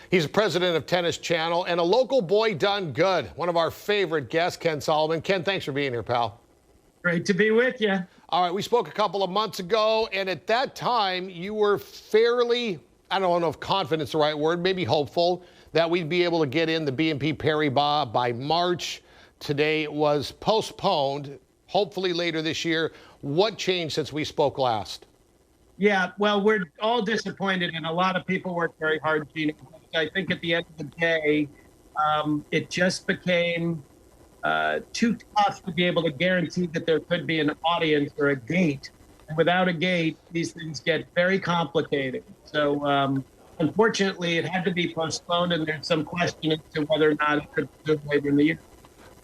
He's president of Tennis Channel and a local boy done good. One of our favorite guests, Ken Solomon. Ken, thanks for being here, pal. Great to be with you. All right, we spoke a couple of months ago, and at that time, you were fairly, I don't know if confident's the right word, maybe hopeful, that we'd be able to get in the BNP Paribas by March. Today it was postponed, hopefully later this year. What changed since we spoke last? Yeah, well, we're all disappointed, and a lot of people worked very hard, Gino. I think at the end of the day, it just became too tough to be able to guarantee that there could be an audience or a gate. And without a gate, these things get very complicated. So unfortunately, it had to be postponed, and there's some question as to whether or not it could be later in the year.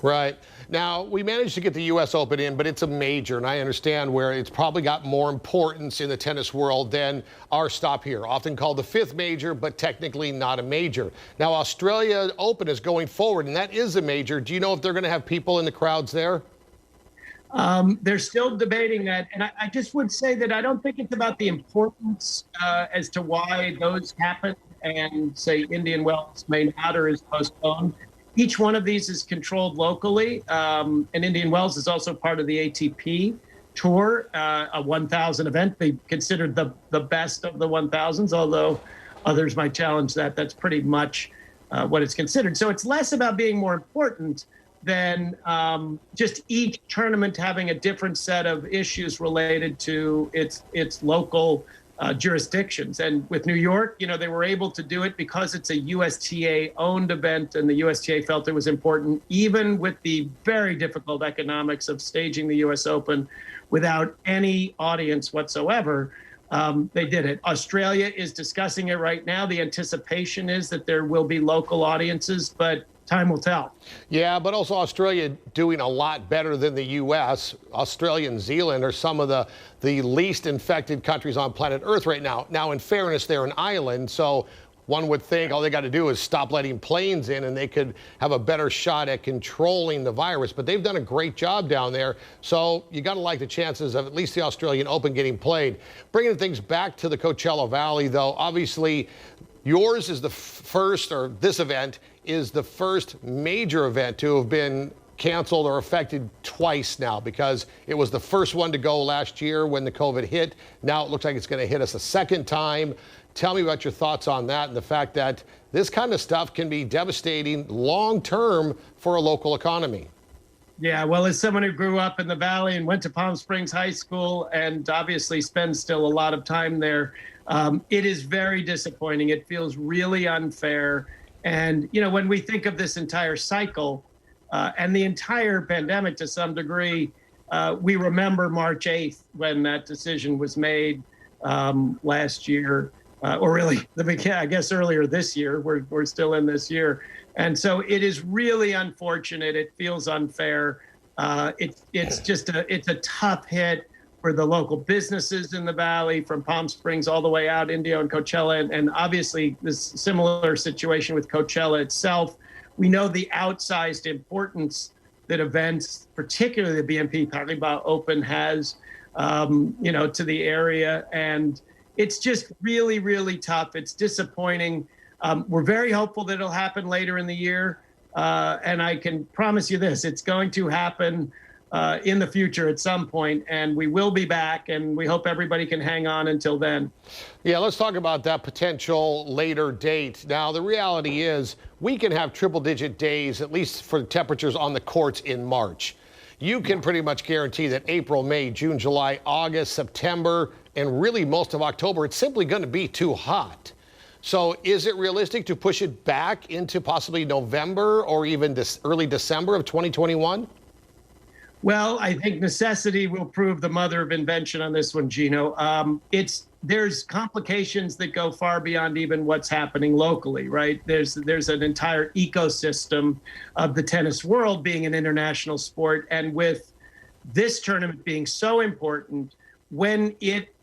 Right. Now, we managed to get the U.S. Open in, but it's a major, and I understand where it's probably got more importance in the tennis world than our stop here, often called the fifth major, but technically not a major. Now, Australia Open is going forward, and that is a major. Do you know if they're going to have people in the crowds there? They're still debating that, and I just would say that I don't think it's about the importance as to why those happen and, say, Indian Wells may not or is postponed. Each one of these is controlled locally, and Indian Wells is also part of the ATP Tour, a 1,000 event. They considered the best of the 1,000s, although others might challenge that. That's pretty much what it's considered. So it's less about being more important than just each tournament having a different set of issues related to its local jurisdictions. And with New York, you know, they were able to do it because it's a USTA-owned event, and the USTA felt it was important, even with the very difficult economics of staging the US Open without any audience whatsoever. They did it. Australia is discussing it right now. The anticipation is that there will be local audiences, but time will tell. Yeah, but also Australia doing a lot better than the U.S. Australia and Zealand are some of the least infected countries on planet Earth right now. Now, in fairness, they're an island, so one would think all they got to do is stop letting planes in and they could have a better shot at controlling the virus. But they've done a great job down there, so you got to like the chances of at least the Australian Open getting played. Bringing things back to the Coachella Valley, though, obviously yours is the first, or this event is the first major event to have been canceled or affected twice now, because it was the first one to go last year when the COVID hit. Now it looks like it's going to hit us a second time. Tell me about your thoughts on that and the fact that this kind of stuff can be devastating long term for a local economy. Yeah, well, as someone who grew up in the Valley and went to Palm Springs High School and obviously spends still a lot of time there, it is very disappointing. It feels really unfair. And, you know, when we think of this entire cycle and the entire pandemic to some degree, we remember March 8th when that decision was made last year, or really, I guess earlier this year. We're still in this year. And so it is really unfortunate. It feels unfair. It's just it's a tough hit for the local businesses in the Valley, from Palm Springs all the way out, Indio and Coachella, and obviously this similar situation with Coachella itself. We know the outsized importance that events, particularly the BNP Paribas Open, has, you know, to the area, and it's just really, really tough. It's disappointing. We're very hopeful that it'll happen later in the year, and I can promise you this: it's going to happen in the future at some point, and we will be back, and we hope everybody can hang on until then. Yeah, let's talk about that potential later date. Now, the reality is we can have triple-digit days, at least for temperatures on the courts in March. You can pretty much guarantee that April, May, June, July, August, September, and really most of October, it's simply going to be too hot. So is it realistic to push it back into possibly November or even this early December of 2021? Well, I think necessity will prove the mother of invention on this one, Gino. There's complications that go far beyond even what's happening locally, right? There's an entire ecosystem of the tennis world being an international sport, and with this tournament being so important, when it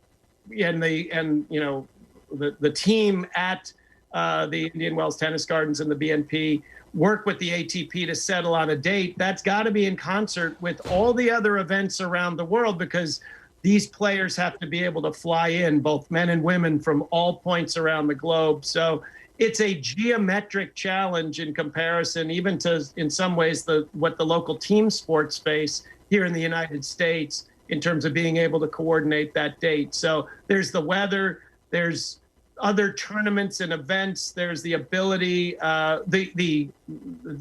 and you know the team at the Indian Wells Tennis Gardens and the BNP work with the ATP to settle on a date, that's got to be in concert with all the other events around the world, because these players have to be able to fly in, both men and women, from all points around the globe. So it's a geometric challenge in comparison, even to, in some ways, what the local team sports face here in the United States in terms of being able to coordinate that date. So there's the weather, there's other tournaments and events, there's the ability, the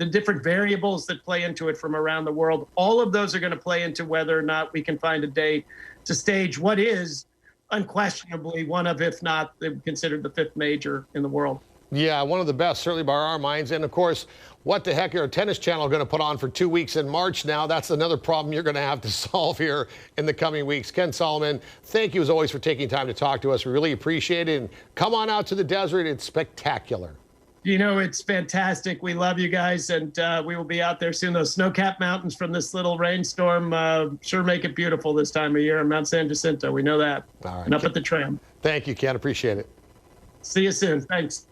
different variables that play into it from around the world. All of those are going to play into whether or not we can find a date to stage what is unquestionably one of, if not considered the 5th major in the world. Yeah, one of the best, certainly by our minds. And of course, what the heck are Tennis Channel going to put on for 2 weeks in March now? That's another problem you're going to have to solve here in the coming weeks. Ken Solomon, thank you as always for taking time to talk to us. We really appreciate it. And come on out to the desert. It's spectacular. You know, it's fantastic. We love you guys, and we will be out there soon. Those snow-capped mountains from this little rainstorm sure make it beautiful this time of year in Mount San Jacinto. We know that. All right. And up at the tram. Thank you, Ken. Appreciate it. See you soon. Thanks.